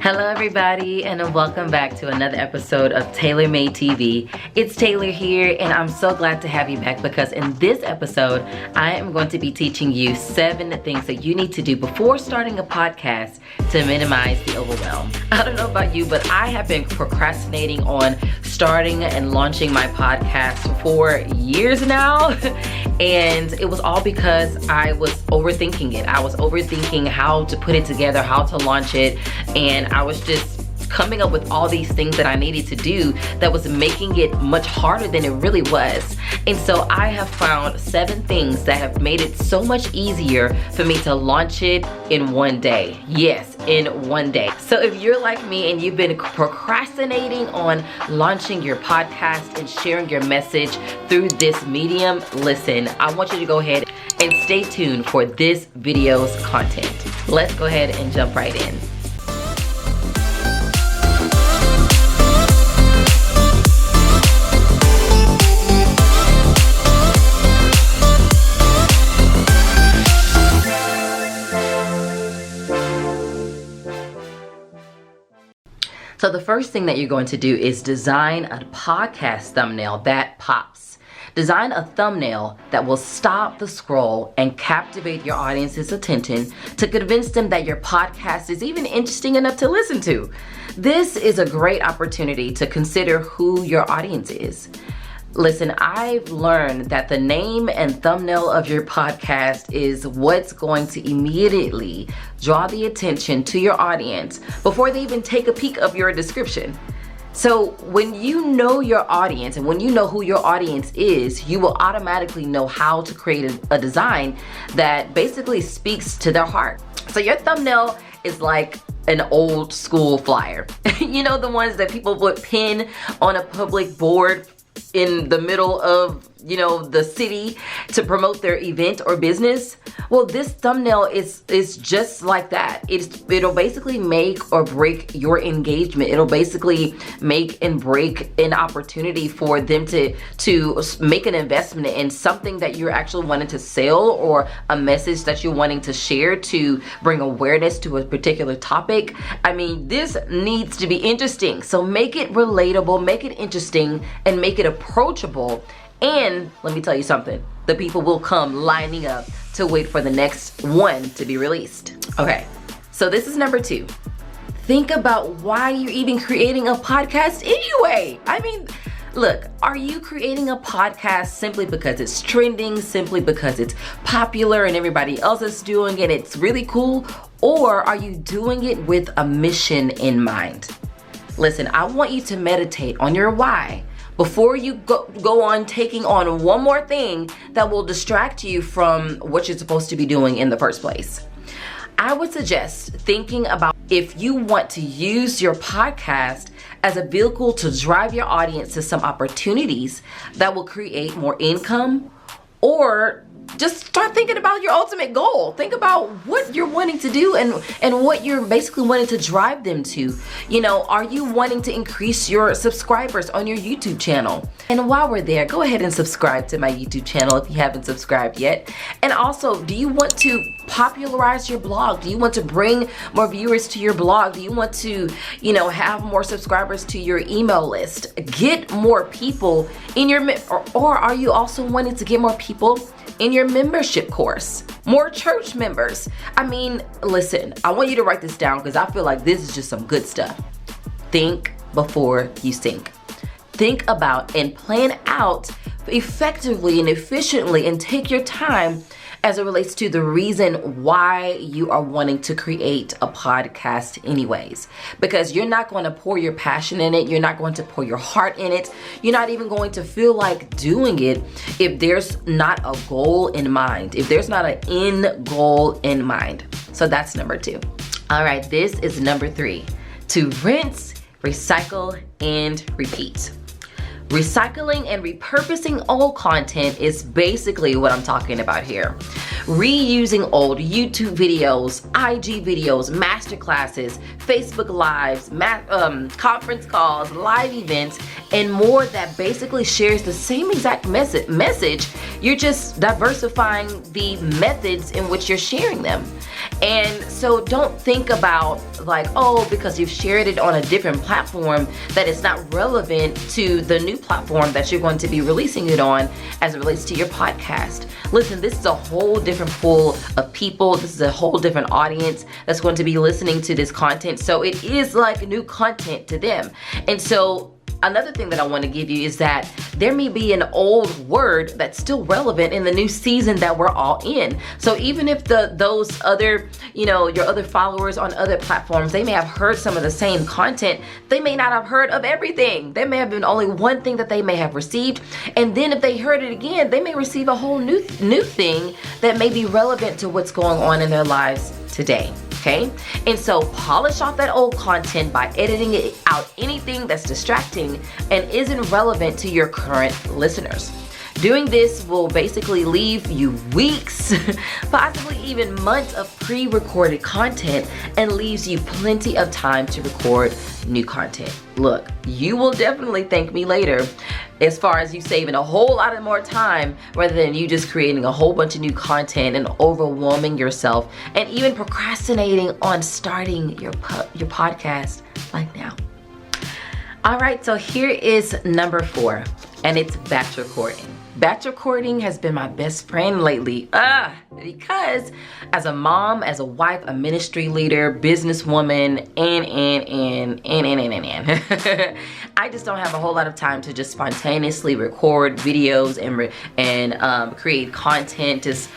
Hello everybody, and welcome back to another episode of Taylor Made TV. It's Taylor here, and I'm so glad to have you back because in this episode, I am going to be teaching you 7 things that you need to do before starting a podcast to minimize the overwhelm. I don't know about you, but I have been procrastinating on starting and launching my podcast for years now. And it was all because I was overthinking it. I was overthinking how to put it together, how to launch it, and I was just coming up with all these things that I needed to do that was making it much harder than it really was. And so I have found 7 things that have made it so much easier for me to launch it in one day. Yes, in one day. So if you're like me and you've been procrastinating on launching your podcast and sharing your message through this medium, listen, I want you to go ahead and stay tuned for this video's content. Let's go ahead and jump right in. So the first thing that you're going to do is design a podcast thumbnail that pops. Design a thumbnail that will stop the scroll and captivate your audience's attention to convince them that your podcast is even interesting enough to listen to. This is a great opportunity to consider who your audience is. Listen, I've learned that the name and thumbnail of your podcast is what's going to immediately draw the attention to your audience before they even take a peek of your description. So when you know your audience and when you know who your audience is, you will automatically know how to create a design that basically speaks to their heart. So your thumbnail is like an old school flyer. You know, the ones that people would pin on a public board in the middle of, you know, the city to promote their event or business. Well, this thumbnail is just like that. It'll basically make or break your engagement. It'll basically make and break an opportunity for them to make an investment in something that you're actually wanting to sell or a message that you're wanting to share to bring awareness to a particular topic. I mean, this needs to be interesting. So make it relatable, make it interesting, and make it approachable. And let me tell you something, the people will come lining up to wait for the next one to be released. Okay, so this is number 2. Think about why you're even creating a podcast anyway. I mean, look, are you creating a podcast simply because it's trending, simply because it's popular and everybody else is doing it, it's really cool? Or are you doing it with a mission in mind? Listen, I want you to meditate on your why before you go on taking on one more thing that will distract you from what you're supposed to be doing in the first place. I would suggest thinking about if you want to use your podcast as a vehicle to drive your audience to some opportunities that will create more income, or just start thinking about your ultimate goal. Think about what you're wanting to do and what you're basically wanting to drive them to. You know, are you wanting to increase your subscribers on your YouTube channel? And while we're there, go ahead and subscribe to my YouTube channel if you haven't subscribed yet. And also, do you want to popularize your blog? Do you want to bring more viewers to your blog? Do you want to, you know, have more subscribers to your email list? Get more people in your, or are you also wanting to get more people in your membership course, more church members? I mean, listen, I want you to write this down because I feel like this is just some good stuff. Think before you sink. Think about and plan out effectively and efficiently and take your time as it relates to the reason why you are wanting to create a podcast anyways. Because you're not going to pour your passion in it. You're not going to pour your heart in it. You're not even going to feel like doing it if there's not a goal in mind, if there's not an end goal in mind. So that's number 2. All right, this is number 3. To rinse, recycle, and repeat. Recycling and repurposing old content is basically what I'm talking about here. Reusing old YouTube videos, IG videos, masterclasses, Facebook Lives, conference calls, live events, and more that basically shares the same exact message. You're just diversifying the methods in which you're sharing them. And so don't think about like, oh, because you've shared it on a different platform, that it's not relevant to the new platform that you're going to be releasing it on as it relates to your podcast. Listen, this is a whole different pool of people. This is a whole different audience that's going to be listening to this content. So it is like new content to them. And so another thing that I want to give you is that there may be an old word that's still relevant in the new season that we're all in. So even if those other, your other followers on other platforms, they may have heard some of the same content, they may not have heard of everything. There may have been only one thing that they may have received. And then if they heard it again, they may receive a whole new thing that may be relevant to what's going on in their lives today. Okay? And so polish off that old content by editing it out, anything that's distracting and isn't relevant to your current listeners. Doing this will basically leave you weeks, possibly even months of pre-recorded content, and leaves you plenty of time to record new content. Look, you will definitely thank me later as far as you saving a whole lot of more time rather than you just creating a whole bunch of new content and overwhelming yourself and even procrastinating on starting your podcast like now. All right, so here is number 4, and it's batch recording. Batch recording has been my best friend lately, because as a mom, as a wife, a ministry leader, businesswoman, and I just don't have a whole lot of time to just spontaneously record videos and create content just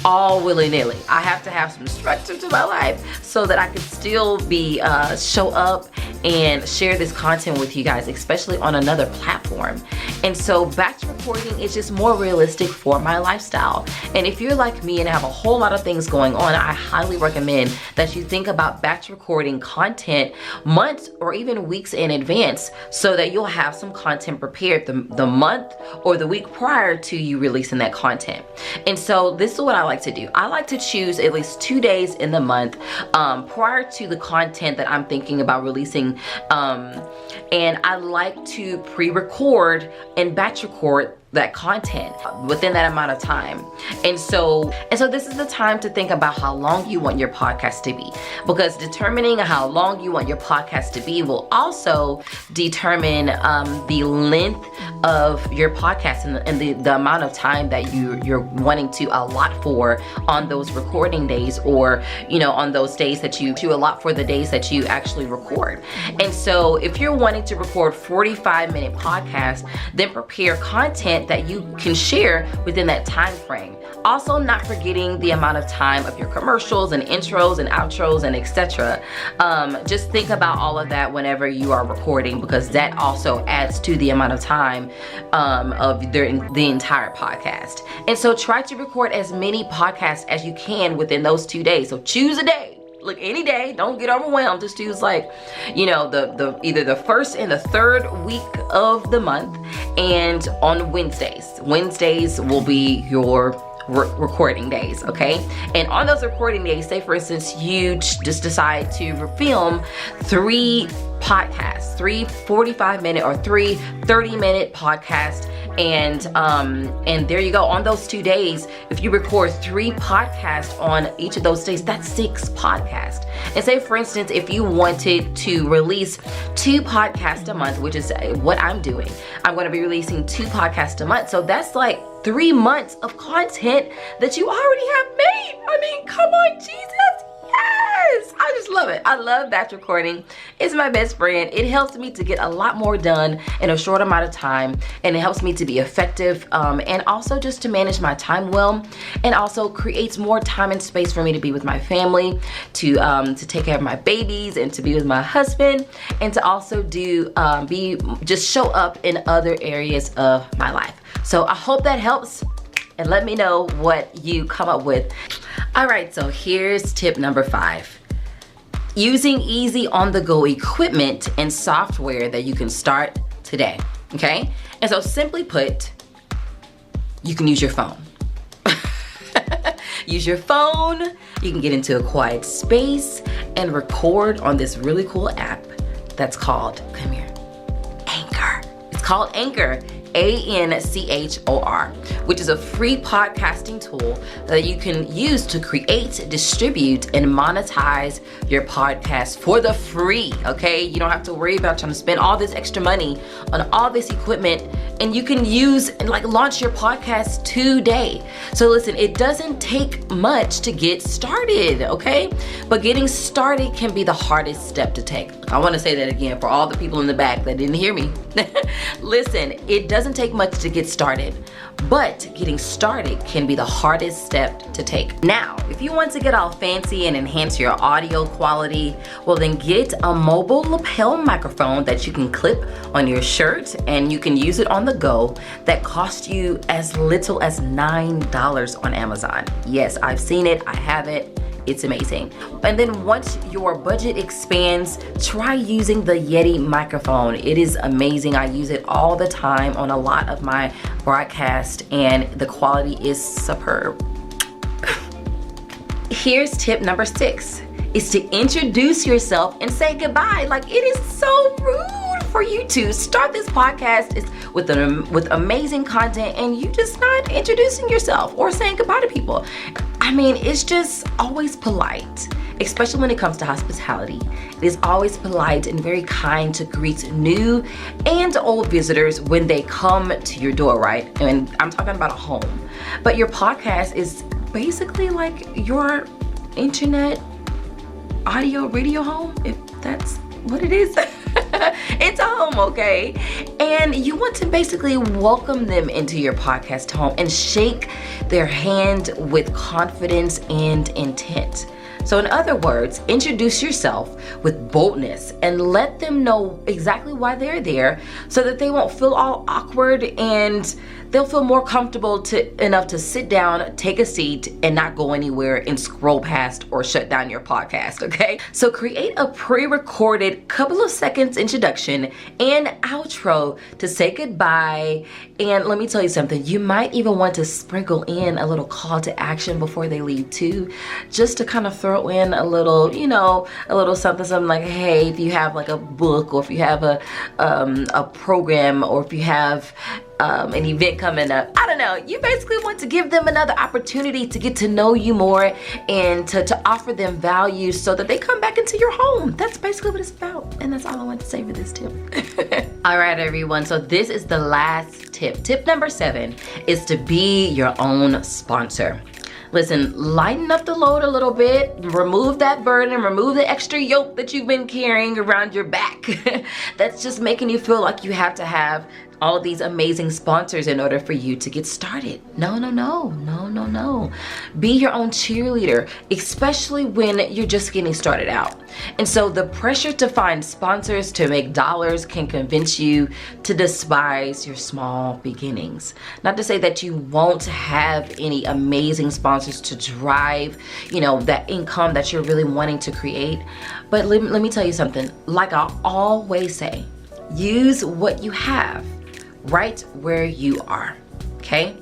all willy-nilly. I have to have some structure to my life so that I can still be show up and share this content with you guys, especially on another platform. And so batch recording is just more realistic for my lifestyle. And if you're like me and have a whole lot of things going on, I highly recommend that you think about batch recording content months or even weeks in advance so that you'll have some content prepared the month or the week prior to you releasing that content. And so this is what I like to do. I like to choose at least 2 days in the month prior to the content that I'm thinking about releasing, and I like to pre-record and batch record that content within that amount of time. And so this is the time to think about how long you want your podcast to be, because determining how long you want your podcast to be will also determine the length of your podcast and the amount of time that you're wanting to allot for on those recording days, or on those days that you allot for the days that you actually record. And so if you're wanting to record 45-minute podcast, then prepare content that you can share within that time frame. Also, not forgetting the amount of time of your commercials and intros and outros and etc. Just think about all of that whenever you are recording, because that also adds to the amount of time of the entire podcast. And so try to record as many podcasts as you can within those 2 days. So choose a day. Look, any day, don't get overwhelmed. Just choose like, the either the first and the third week of the month, and on Wednesdays. Wednesdays will be your recording days, okay? And on those recording days, say for instance, you just decide to film 3 podcasts, 3 45-minute or 3 30-minute podcasts, and there you go. On those 2 days, if you record 3 podcasts on each of those days, that's 6 podcasts. And say for instance, if you wanted to release 2 podcasts a month, which is what I'm doing, I'm going to be releasing 2 podcasts a month. So that's like 3 months of content that you already have made. I mean, come on, Jesus. Yes, I just love it. I love batch recording. It's my best friend. It helps me to get a lot more done in a short amount of time, and it helps me to be effective, and also just to manage my time well, and also creates more time and space for me to be with my family, to take care of my babies, and to be with my husband, and to also just show up in other areas of my life. So I hope that helps, and let me know what you come up with. All right, so here's tip number 5. Using easy on-the-go equipment and software that you can start today, okay? And so simply put, you can use your phone. Use your phone, you can get into a quiet space and record on this really cool app that's called, come here, Anchor. It's called Anchor. Anchor, which is a free podcasting tool that you can use to create, distribute, and monetize your podcast for the free, okay? You don't have to worry about trying to spend all this extra money on all this equipment, and you can use and launch your podcast today. So listen, it doesn't take much to get started, okay? But getting started can be the hardest step to take. I want to say that again for all the people in the back that didn't hear me. Listen, it doesn't take much to get started, but getting started can be the hardest step to take. Now, if you want to get all fancy and enhance your audio quality, well then get a mobile lapel microphone that you can clip on your shirt and you can use it on the go that costs you as little as $9 on Amazon. Yes, I've seen it, I have it. It's amazing. And then once your budget expands, try using the Yeti microphone. It is amazing. I use it all the time on a lot of my broadcasts and the quality is superb. Here's tip number 6, is to introduce yourself and say goodbye. Like, it is so rude for you to start this podcast with amazing content and you just not introducing yourself or saying goodbye to people. I mean, it's just always polite, especially when it comes to hospitality. It is always polite and very kind to greet new and old visitors when they come to your door, right? And I'm talking about a home. But your podcast is basically like your internet audio radio home, if that's what it is. It's a home, okay? And you want to basically welcome them into your podcast home and shake their hand with confidence and intent. So in other words, introduce yourself with boldness and let them know exactly why they're there so that they won't feel all awkward and they'll feel more comfortable enough to sit down, take a seat, and not go anywhere and scroll past or shut down your podcast, okay? So create a pre-recorded couple of seconds introduction and outro to say goodbye. And let me tell you something, you might even want to sprinkle in a little call to action before they leave too, just to kind of throw in a little, a little something like, hey, if you have like a book or if you have a program or if you have an event coming up, I don't know, you basically want to give them another opportunity to get to know you more and to offer them value so that they come back into your home. That's basically what it's about, and that's all I want to say for this tip. All right, everyone, so this is the last tip. Tip number 7 is to be your own sponsor. Listen, lighten up the load a little bit, remove that burden, remove the extra yoke that you've been carrying around your back. That's just making you feel like you have to have all these amazing sponsors in order for you to get started. No. Be your own cheerleader, especially when you're just getting started out. And so the pressure to find sponsors to make dollars can convince you to despise your small beginnings. Not to say that you won't have any amazing sponsors to drive, that income that you're really wanting to create. But let me tell you something, like I always say, use what you have right where you are, okay?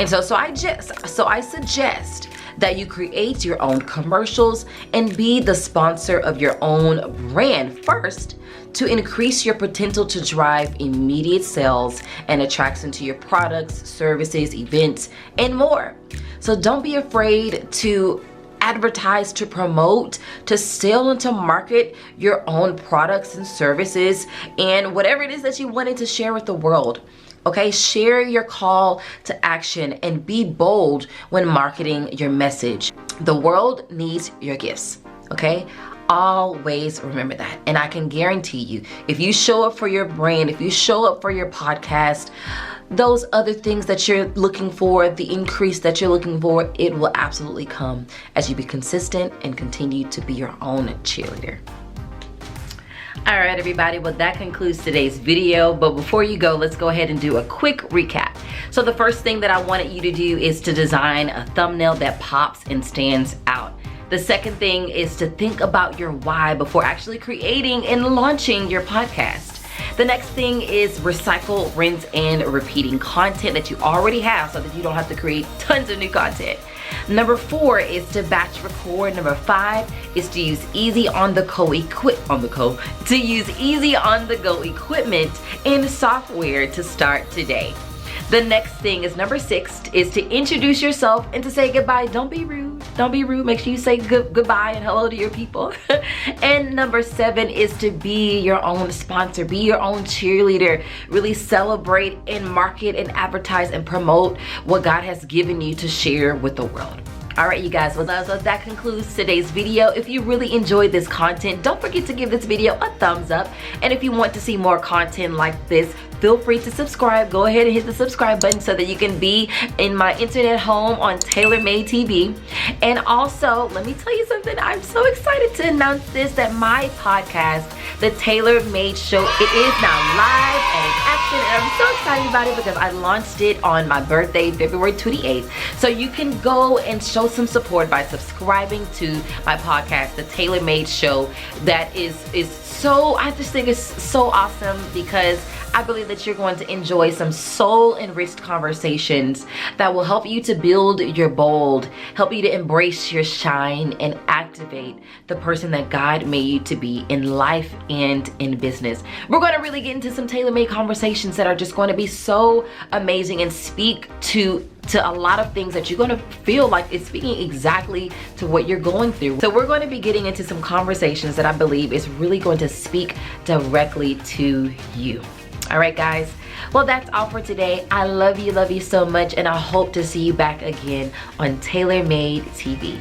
And so I suggest that you create your own commercials and be the sponsor of your own brand first to increase your potential to drive immediate sales and attraction to your products, services, events, and more. So don't be afraid to advertise, to promote, to sell, and to market your own products and services and whatever it is that you wanted to share with the world. Okay, share your call to action and be bold when marketing your message. The world needs your gifts, okay? Always remember that. And I can guarantee you, if you show up for your brand, if you show up for your podcast, those other things that you're looking for, the increase that you're looking for, it will absolutely come as you be consistent and continue to be your own cheerleader. All right, everybody, well, that concludes today's video. But before you go, let's go ahead and do a quick recap. So the first thing that I wanted you to do is to design a thumbnail that pops and stands out. The second thing is to think about your why before actually creating and launching your podcast. The next thing is recycle, rinse, and repeating content that you already have so that you don't have to create tons of new content. Number 4 is to batch record. Number 5 is to use easy on the go equipment and software to start today. The next thing is number 6 is to introduce yourself and to say goodbye. Don't be rude. Don't be rude. Make sure you say goodbye and hello to your people. And number 7 is to be your own sponsor. Be your own cheerleader. Really celebrate and market and advertise and promote what God has given you to share with the world. Alright you guys, well that concludes today's video. If you really enjoyed this content, don't forget to give this video a thumbs up. And if you want to see more content like this, feel free to subscribe. Go ahead and hit the subscribe button so that you can be in my internet home on TaylorMade TV. And also, let me tell you something. I'm so excited to announce this, that my podcast, The TaylorMade Show, it is now live and in action. And I'm so excited about it because I launched it on my birthday, February 28th. So you can go and show some support by subscribing to my podcast, The TaylorMade Show. That is so, I just think it's so awesome because I believe that you're going to enjoy some soul-enriched conversations that will help you to build your bold, help you to embrace your shine, and activate the person that God made you to be in life and in business. We're going to really get into some tailor-made conversations that are just going to be so amazing and speak to a lot of things that you're going to feel like it's speaking exactly to what you're going through. So we're going to be getting into some conversations that I believe is really going to speak directly to you. All right, guys. Well, that's all for today. I love you so much, and I hope to see you back again on TaylorMade TV.